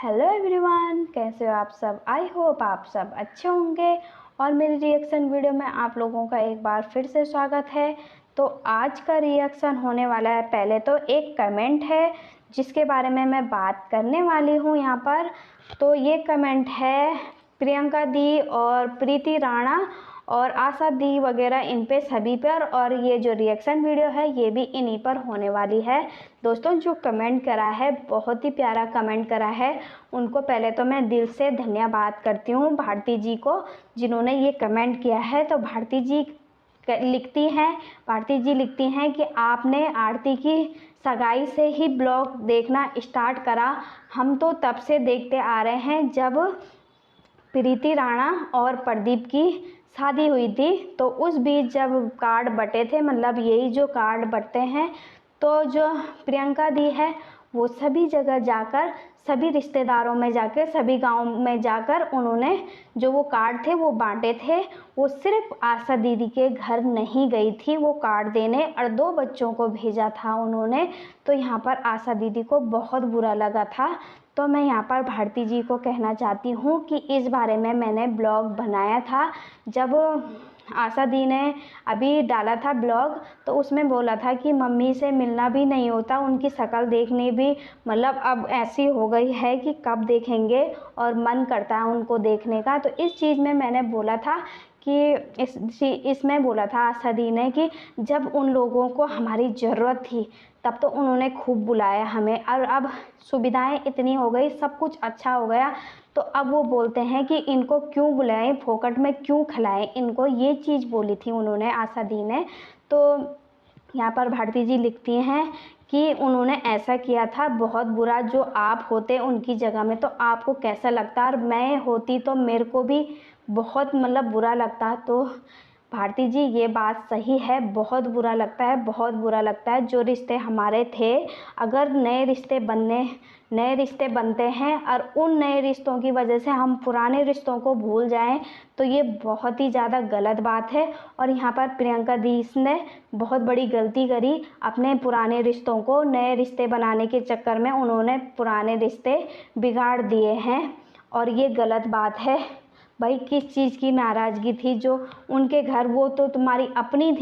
Hello everyone, कैसे हो आप सब। आई होप आप सब अच्छे होंगे और मेरी रिएक्शन वीडियो में आप लोगों का एक बार फिर से स्वागत है। तो आज का रिएक्शन होने वाला है, पहले तो एक कमेंट है जिसके बारे में मैं बात करने वाली हूँ यहाँ पर। तो ये कमेंट है प्रियंका दी और प्रीति राणा और आशा दी वगैरह, इन पे सभी पर, और ये जो रिएक्शन वीडियो है ये भी इन्हीं पर होने वाली है। दोस्तों, जो कमेंट करा है बहुत ही प्यारा कमेंट करा है, उनको पहले तो मैं दिल से धन्यवाद करती हूँ भारती जी को, जिन्होंने ये कमेंट किया है। तो भारती जी लिखती हैं कि आपने आरती की सगाई से ही ब्लॉग देखना स्टार्ट करा। हम तो तब से देखते आ रहे हैं जब प्रीति राणा और प्रदीप की शादी हुई थी। तो उस बीच जब कार्ड बटे थे, मतलब यही जो कार्ड बटते हैं, तो जो प्रियंका दी है वो सभी जगह जाकर, सभी रिश्तेदारों में जाकर, सभी गांव में जाकर उन्होंने जो वो कार्ड थे वो बांटे थे। वो सिर्फ आशा दीदी के घर नहीं गई थी वो कार्ड देने, और 2 बच्चों को भेजा था उन्होंने। तो यहाँ पर आशा दीदी को बहुत बुरा लगा था। तो मैं यहाँ पर भारती जी को कहना चाहती हूँ कि इस बारे में मैंने ब्लॉग बनाया था। जब आशा दी ने अभी डाला था ब्लॉग, तो उसमें बोला था कि मम्मी से मिलना भी नहीं होता, उनकी शक्ल देखने भी मतलब अब ऐसी हो गई है कि कब देखेंगे और मन करता है उनको देखने का। तो इस चीज़ में मैंने बोला था कि इसमें बोला था आशा दी ने कि जब उन लोगों को हमारी ज़रूरत थी तब तो उन्होंने खूब बुलाया हमें, और अब सुविधाएं इतनी हो गई, सब कुछ अच्छा हो गया, तो अब वो बोलते हैं कि इनको क्यों बुलाएं, फोकट में क्यों खिलाएं इनको। ये चीज़ बोली थी उन्होंने, आशा दी ने। तो यहाँ पर भारती जी लिखती हैं कि उन्होंने ऐसा किया था बहुत बुरा। जो आप होते उनकी जगह में तो आपको कैसा लगता, और मैं होती तो मेरे को भी बहुत मतलब बुरा लगता। तो भारती जी, ये बात सही है, बहुत बुरा लगता है, बहुत बुरा लगता है। जो रिश्ते हमारे थे, अगर नए रिश्ते बनते हैं और उन नए रिश्तों की वजह से हम पुराने रिश्तों को भूल जाएं, तो ये बहुत ही ज़्यादा गलत बात है। और यहाँ पर प्रियंका दी ने बहुत बड़ी गलती करी, अपने पुराने रिश्तों को नए रिश्ते बनाने के चक्कर में उन्होंने पुराने रिश्ते बिगाड़ दिए हैं, और ये गलत बात है। भाई, किस चीज़ की नाराज़गी थी? जो उनके घर, वो तो तुम्हारी अपनी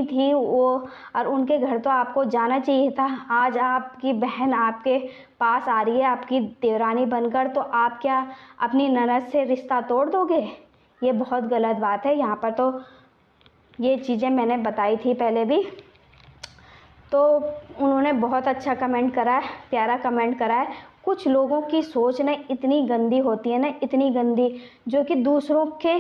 थी वो, और उनके घर तो आपको जाना चाहिए था। आज आपकी बहन आपके पास आ रही है आपकी देवरानी बनकर, तो आप क्या अपनी ननद से रिश्ता तोड़ दोगे? ये बहुत गलत बात है। यहाँ पर तो ये चीज़ें मैंने बताई थी पहले भी। तो उन्होंने बहुत अच्छा कमेंट करा है, प्यारा कमेंट करा है। कुछ लोगों की सोच ना इतनी गंदी होती है ना, इतनी गंदी, जो कि दूसरों के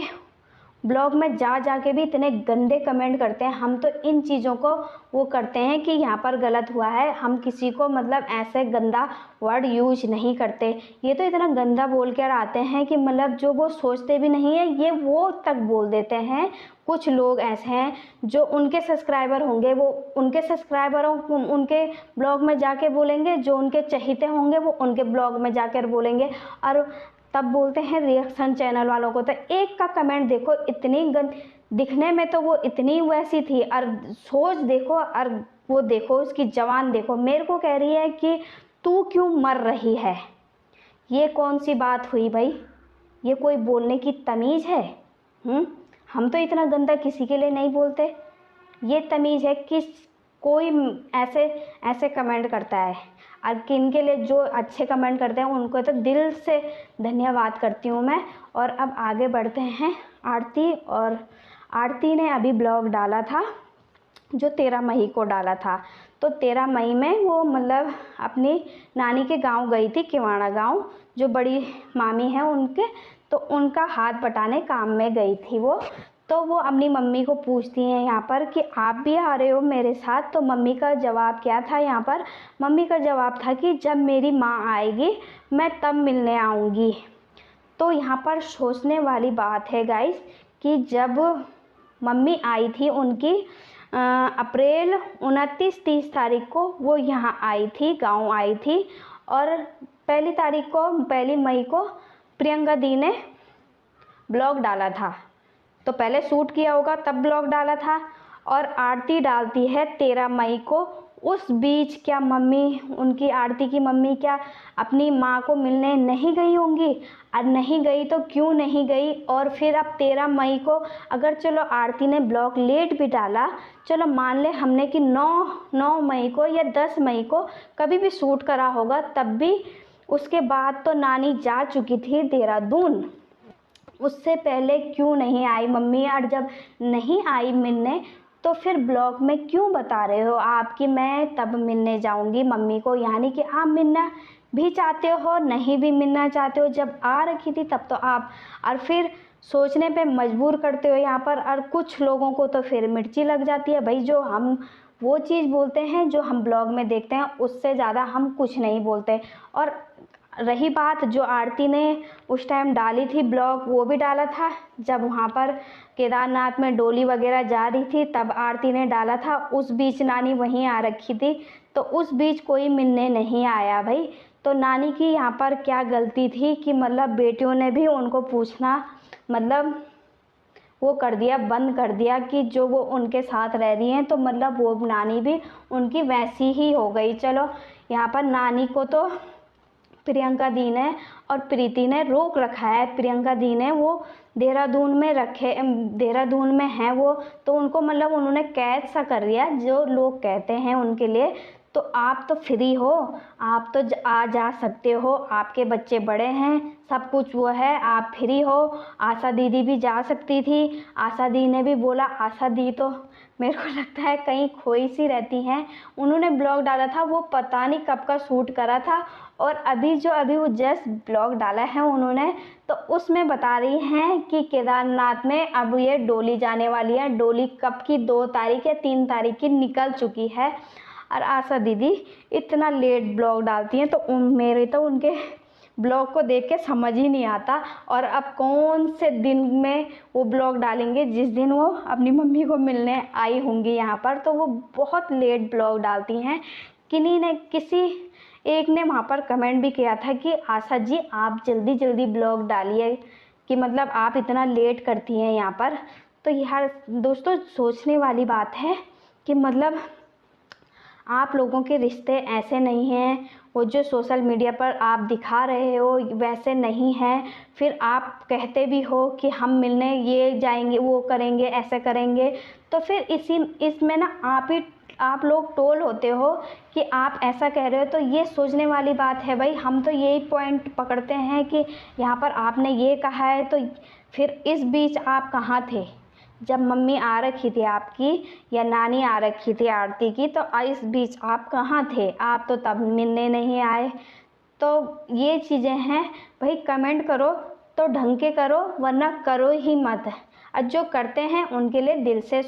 ब्लॉग में जा के भी इतने गंदे कमेंट करते हैं। हम तो इन चीज़ों को वो करते हैं कि यहाँ पर गलत हुआ है, हम किसी को मतलब ऐसे गंदा वर्ड यूज नहीं करते। ये तो इतना गंदा बोल कर आते हैं कि मतलब जो वो सोचते भी नहीं है ये वो तक बोल देते हैं। कुछ लोग ऐसे हैं जो उनके सब्सक्राइबर होंगे वो उनके सब्सक्राइबरों उनके ब्लॉग में जाके बोलेंगे, जो उनके चहीते होंगे वो उनके ब्लॉग में जाकर बोलेंगे, और तब बोलते हैं रिएक्शन चैनल वालों को। तो एक का कमेंट देखो, इतनी दिखने में तो वो इतनी वैसी थी, और सोच देखो, और वो देखो उसकी जवान देखो, मेरे को कह रही है कि तू क्यों मर रही है। ये कौन सी बात हुई भाई? ये कोई बोलने की तमीज़ है? हम तो इतना गंदा किसी के लिए नहीं बोलते। ये तमीज़ है कि कोई ऐसे कमेंट करता है? और किनके लिए जो अच्छे कमेंट करते हैं उनको तो दिल से धन्यवाद करती हूँ मैं। और अब आगे बढ़ते हैं। आरती ने अभी ब्लॉग डाला था जो 13 मई को डाला था। तो 13 मई में वो मतलब अपनी नानी के गांव गई थी, किवाड़ा गांव, जो बड़ी मामी है उनके, तो उनका हाथ बटाने काम में गई थी वो। तो वो अपनी मम्मी को पूछती हैं यहाँ पर कि आप भी आ रहे हो मेरे साथ? तो मम्मी का जवाब क्या था यहाँ पर? मम्मी का जवाब था कि जब मेरी माँ आएगी मैं तब मिलने आऊँगी। तो यहाँ पर सोचने वाली बात है गाइस कि जब मम्मी आई थी उनकी अप्रैल 29-30 तारीख को वो यहाँ आई थी, गांव आई थी, और पहली मई को प्रियंका दी ने ब्लॉग डाला था। तो पहले शूट किया होगा तब ब्लॉग डाला था, और आरती डालती है 13 मई को उस बीच क्या मम्मी, उनकी आरती की मम्मी क्या अपनी माँ को मिलने नहीं गई होंगी? और नहीं गई तो क्यों नहीं गई? और फिर अब 13 मई को अगर चलो आरती ने ब्लॉग लेट भी डाला, चलो मान ले हमने कि 9 मई को या 10 मई को कभी भी शूट करा होगा, तब भी उसके बाद तो नानी जा चुकी थी देहरादून। उससे पहले क्यों नहीं आई मम्मी? और जब नहीं आई मिलने तो फिर ब्लॉग में क्यों बता रहे हो आप कि मैं तब मिलने जाऊंगी मम्मी को? यानी कि आप मिलना भी चाहते हो, नहीं भी मिलना चाहते हो। जब आ रखी थी तब तो आप, और फिर सोचने पे मजबूर करते हो यहाँ पर। और कुछ लोगों को तो फिर मिर्ची लग जाती है भाई, जो हम वो चीज़ बोलते हैं जो हम ब्लॉग में देखते हैं, उससे ज़्यादा हम कुछ नहीं बोलते। और रही बात जो आरती ने उस टाइम डाली थी ब्लॉग, वो भी डाला था जब वहाँ पर केदारनाथ में डोली वगैरह जा रही थी, तब आरती ने डाला था। उस बीच नानी वहीं आ रखी थी, तो उस बीच कोई मिलने नहीं आया भाई। तो नानी की यहाँ पर क्या गलती थी कि मतलब बेटियों ने भी उनको पूछना मतलब वो कर दिया, बंद कर दिया कि जो वो उनके साथ रह रही हैं, तो मतलब वो नानी भी उनकी वैसी ही हो गई। चलो यहाँ पर नानी को तो प्रियंका दी ने और प्रीति ने रोक रखा है। प्रियंका दी ने वो देहरादून में रखे, देहरादून में हैं वो, तो उनको मतलब उन्होंने कैद सा कर दिया जो लोग कहते हैं उनके लिए। तो आप तो फ्री हो, आप तो आ जा सकते हो, आपके बच्चे बड़े हैं, सब कुछ वो है, आप फ्री हो। आशा दीदी भी जा सकती थी, आशा दी ने भी बोला। आशा दी तो मेरे को लगता है कहीं खोई सी रहती हैं। उन्होंने ब्लॉग डाला था, वो पता नहीं कब का शूट करा था, और अभी वो जस्ट ब्लॉग डाला है उन्होंने, तो उसमें बता रही हैं कि केदारनाथ में अब ये डोली जाने वाली है। डोली कब की, 2 तारीख या 3 तारीख की निकल चुकी है। और आशा दीदी इतना लेट ब्लॉग डालती हैं, तो मेरे तो उनके ब्लॉग को देख के समझ ही नहीं आता। और अब कौन से दिन में वो ब्लॉग डालेंगे? जिस दिन वो अपनी मम्मी को मिलने आई होंगी यहाँ पर, तो वो बहुत लेट ब्लॉग डालती हैं। किन्हीं ने, किसी एक ने वहाँ पर कमेंट भी किया था कि आशा जी आप जल्दी जल्दी ब्लॉग डालिए, कि मतलब आप इतना लेट करती हैं यहाँ पर। तो यार दोस्तों, सोचने वाली बात है कि मतलब आप लोगों के रिश्ते ऐसे नहीं हैं, वो जो सोशल मीडिया पर आप दिखा रहे हो वैसे नहीं हैं। फिर आप कहते भी हो कि हम मिलने ये जाएंगे, वो करेंगे, ऐसे करेंगे, तो फिर इसमें ना आप लोग टोल होते हो कि आप ऐसा कह रहे हो। तो ये सोचने वाली बात है भाई। हम तो यही पॉइंट पकड़ते हैं कि यहाँ पर आपने ये कहा है, तो फिर इस बीच आप कहाँ थे? जब मम्मी आ रखी थी आपकी या नानी आ रखी थी आरती की, तो इस बीच आप कहाँ थे? आप तो तब मिलने नहीं आए। तो ये चीज़ें हैं भाई। कमेंट करो तो ढंग के करो, वरना करो ही मत। और जो करते हैं उनके लिए दिल से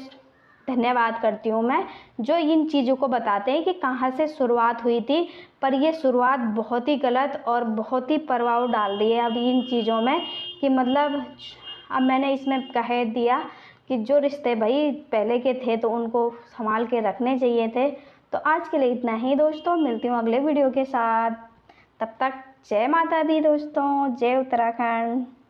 धन्यवाद करती हूँ मैं, जो इन चीज़ों को बताते हैं कि कहाँ से शुरुआत हुई थी। पर ये शुरुआत बहुत ही गलत और बहुत ही प्रभाव डाल रही है अब इन चीज़ों में, कि मतलब अब मैंने इसमें कह दिया कि जो रिश्ते भाई पहले के थे तो उनको संभाल के रखने चाहिए थे। तो आज के लिए इतना ही दोस्तों, मिलती हूँ अगले वीडियो के साथ। तब तक जय माता दी दोस्तों, जय उत्तराखंड।